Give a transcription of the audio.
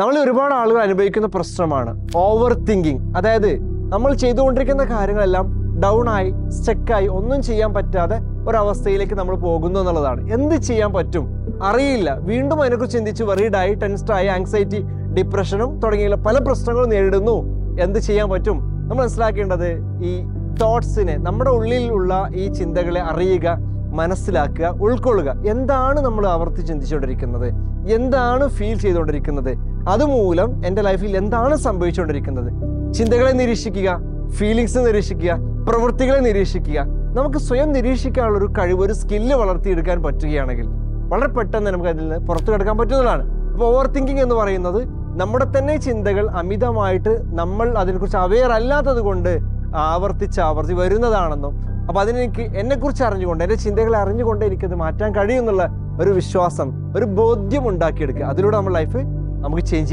നമ്മൾ ഒരുപാട് ആളുകൾ അനുഭവിക്കുന്ന പ്രശ്നമാണ് ഓവർ തിങ്കിങ്. അതായത് നമ്മൾ ചെയ്തുകൊണ്ടിരിക്കുന്ന കാര്യങ്ങളെല്ലാം ഡൗൺ ആയി സ്റ്റക്കായി ഒന്നും ചെയ്യാൻ പറ്റാതെ ഒരവസ്ഥയിലേക്ക് നമ്മൾ പോകുന്നു എന്നുള്ളതാണ്. എന്ത് ചെയ്യാൻ പറ്റും അറിയില്ല. വീണ്ടും അതിനെക്കുറിച്ച് ചിന്തിച്ച് വെറീഡായി ടെൻസ്ഡായി ആങ്സൈറ്റി ഡിപ്രഷനും തുടങ്ങിയുള്ള പല പ്രശ്നങ്ങളും നേരിടുന്നു. എന്ത് ചെയ്യാൻ പറ്റും? നമ്മൾ മനസ്സിലാക്കേണ്ടത് ഈ തോട്ട്സിനെ, നമ്മുടെ ഉള്ളിലുള്ള ഈ ചിന്തകളെ അറിയുക, മനസ്സിലാക്കുക, ഉൾക്കൊള്ളുക. എന്താണ് നമ്മൾ ആവർത്തി ചിന്തിച്ചുകൊണ്ടിരിക്കുന്നത്, എന്താണ് ഫീൽ ചെയ്തുകൊണ്ടിരിക്കുന്നത്, അതുമൂലം എൻ്റെ ലൈഫിൽ എന്താണ് സംഭവിച്ചുകൊണ്ടിരിക്കുന്നത്. ചിന്തകളെ നിരീക്ഷിക്കുക, ഫീലിങ്സ് നിരീക്ഷിക്കുക, പ്രവൃത്തികളെ നിരീക്ഷിക്കുക. നമുക്ക് സ്വയം നിരീക്ഷിക്കാനുള്ളൊരു കഴിവ്, ഒരു സ്കില്ല് വളർത്തിയെടുക്കാൻ പറ്റുകയാണെങ്കിൽ വളരെ പെട്ടെന്ന് നമുക്ക് അതിൽ നിന്ന് പുറത്തു കിടക്കാൻ പറ്റുന്നതാണ്. അപ്പോൾ ഓവർ തിങ്കിങ് എന്ന് പറയുന്നത് നമ്മുടെ തന്നെ ചിന്തകൾ അമിതമായിട്ട് നമ്മൾ അതിനെക്കുറിച്ച് അവെയർ അല്ലാത്തത് കൊണ്ട് ആവർത്തിച്ച് വരുന്നതാണെന്നും, അപ്പോൾ അതിനെനിക്ക് എന്നെക്കുറിച്ച് അറിഞ്ഞുകൊണ്ട്, എൻ്റെ ചിന്തകളെ അറിഞ്ഞുകൊണ്ട് എനിക്കത് മാറ്റാൻ കഴിയുമെന്നുള്ള ഒരു വിശ്വാസം, ഒരു ബോധ്യം ഉണ്ടാക്കിയെടുക്കുക. അതിലൂടെ നമ്മുടെ ലൈഫ് നമുക്ക് ചേഞ്ച്